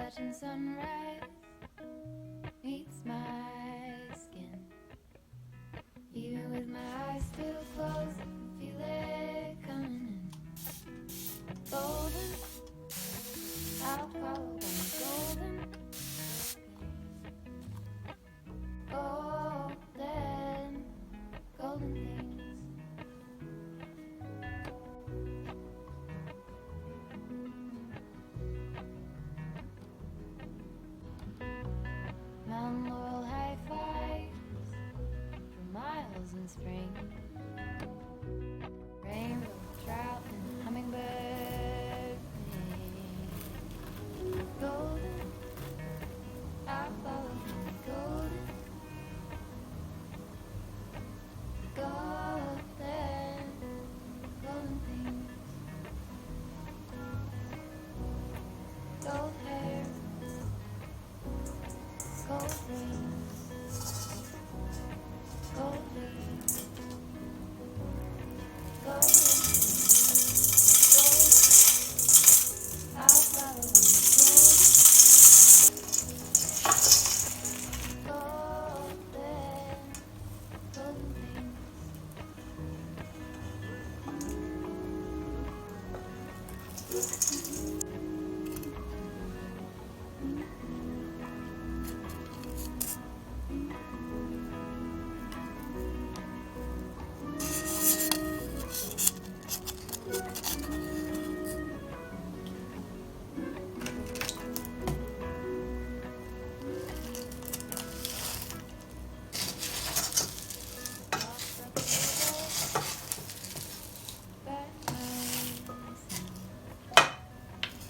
Appalachian sunrise meets my skin. Even with my eyes still closed, I can feel it coming in. Golden, I'll follow on golden. Golden, golden things. Mount Laurel high fives for miles in spring. Rainbow trout and hummingbird sing. Golden, I follow him. Golden, golden, golden things. Gold hair, gold rings, gold leaves, gold rings, gold. I'll follow the gold, golden, golden things.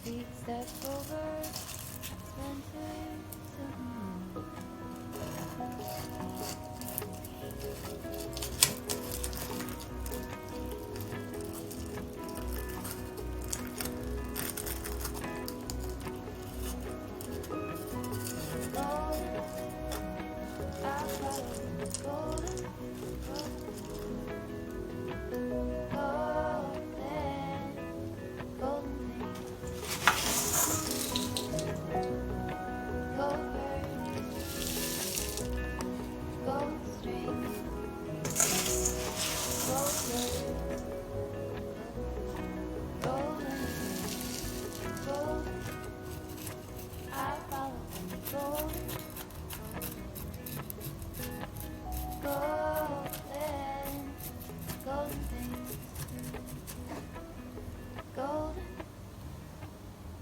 Feet step over, slanted to the moon. Golden, I'll follow them. Golden, golden, golden things. Gold bird, gold string, gold bird, golden, golden. I follow them. Golden, golden, golden things. Golden,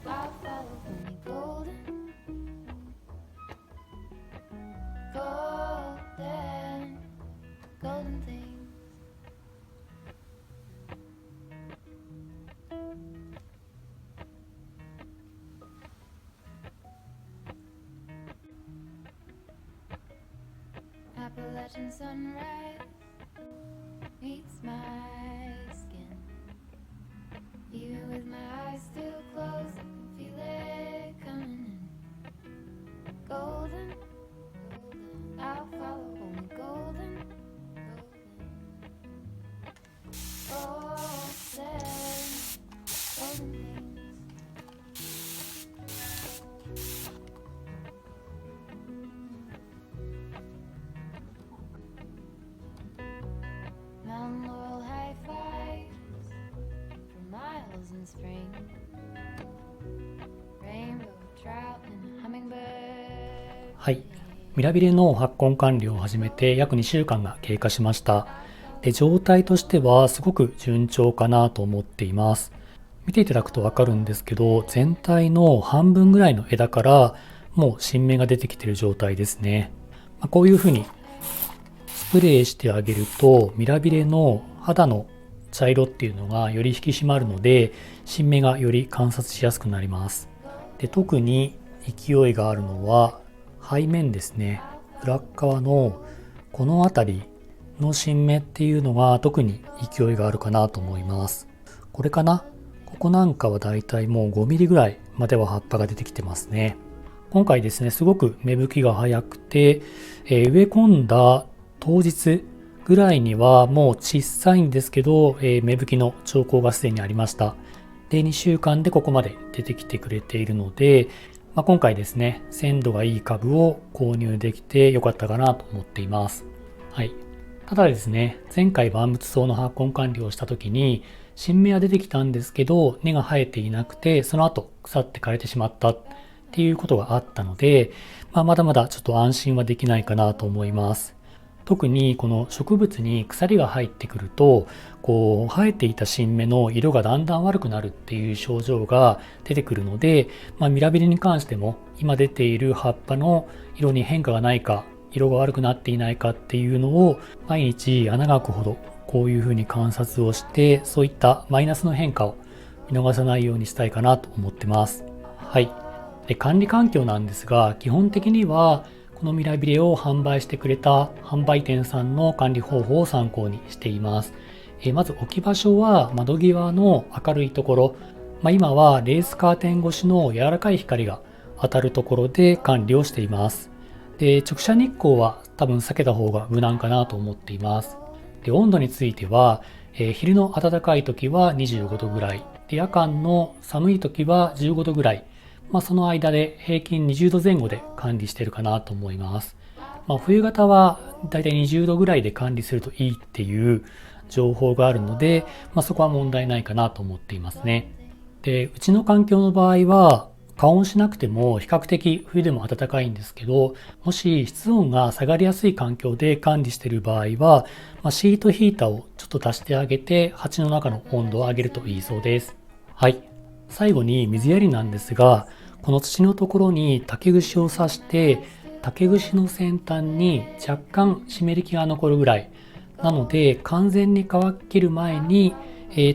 I follow them. Golden, golden, golden things. Appalachian sunrise meets my skin. Even with my eyes still closed, I can feel it coming in. Golden, I'll follow only golden, golden, golden things. Mount Laurel high fives for miles in spring. Rainbow trout and hummingbird. はい、ミラビレの発根管理を始めて約2週間が経過しました。で、状態としてはすごく順調かなと思っています。見ていただくとわかるんですけど、全体の半分ぐらいの枝からもう新芽が出てきている状態ですね。こういうふうにスプレーしてあげると、ミラビレの肌の茶色っていうのがより引き締まるので、新芽がより観察しやすくなります。で、特に勢いがあるのは背面ですね。裏側のこの辺りの新芽っていうのが特に勢いがあるかなと思います。これかな？ここなんかはだいたいもう5ミリぐらいまでは葉っぱが出てきてますね。今回ですね、すごく芽吹きが早くて、植え込んだ当日ぐらいにはもう小さいんですけど、芽吹きの兆候がすでにありました。で、2週間でここまで出てきてくれているので、今回ですね、鮮度がいい株を購入できてよかったかなと思っています。はい。ただですね、前回万物草の発根管理をした時に、新芽は出てきたんですけど、根が生えていなくて、その後腐って枯れてしまったっていうことがあったので、まだまだちょっと安心はできないかなと思います。特にこの植物に鎖が入ってくると、生えていた新芽の色がだんだん悪くなるっていう症状が出てくるので、ミラビリに関しても今出ている葉っぱの色に変化がないか、色が悪くなっていないかっていうのを毎日穴が開くほどこういうふうに観察をして、そういったマイナスの変化を見逃さないようにしたいかなと思ってます。はい。で、管理環境なんですが、基本的にはこのミラビレを販売してくれた販売店さんの管理方法を参考にしています。まず置き場所は窓際の明るいところ、今はレースカーテン越しの柔らかい光が当たるところで管理をしています。で、直射日光は多分避けた方が無難かなと思っています。で、温度については、昼の暖かい時は25度ぐらい、で、夜間の寒い時は15度ぐらい、その間で平均20度前後で管理しているかなと思います。冬型はだいたい20度ぐらいで管理するといいっていう情報があるので、そこは問題ないかなと思っていますね。で、うちの環境の場合は加温しなくても比較的冬でも暖かいんですけど、もし室温が下がりやすい環境で管理している場合は、シートヒーターをちょっと足してあげて鉢の中の温度を上げるといいそうです。はい。最後に水やりなんですが、この土のところに竹串を刺して、竹串の先端に若干湿り気が残るぐらいなので、完全に乾ききる前に、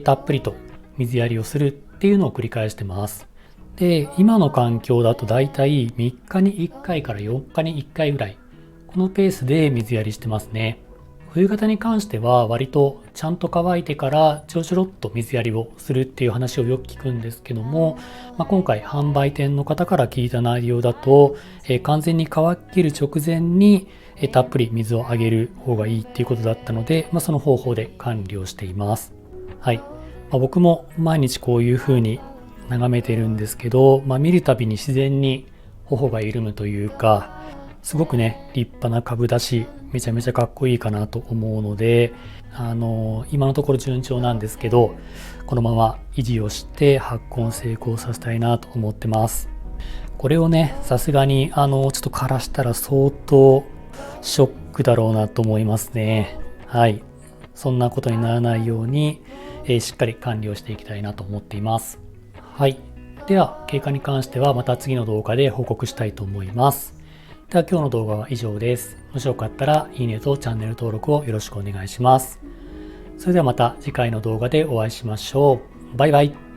たっぷりと水やりをするっていうのを繰り返してます。で、今の環境だとだいたい3日に1回から4日に1回ぐらい、このペースで水やりしてますね。冬型に関しては割とちゃんと乾いてからちょろっと水やりをするっていう話をよく聞くんですけども、今回販売店の方から聞いた内容だと、完全に乾きる直前に、たっぷり水をあげる方がいいっていうことだったので、その方法で管理をしています。はい。僕も毎日こういう風に眺めてるんですけど、見るたびに自然に頬が緩むというか、すごくね、立派な株だし、めちゃめちゃかっこいいかなと思うので、今のところ順調なんですけど、このまま維持をして発根成功させたいなと思ってます。これをね、さすがにちょっと枯らしたら相当ショックだろうなと思いますね。はい。そんなことにならないように、しっかり管理をしていきたいなと思っています。はい。では、経過に関してはまた次の動画で報告したいと思います。では今日の動画は以上です。もしよかったらいいねとチャンネル登録をよろしくお願いします。それではまた次回の動画でお会いしましょう。バイバイ。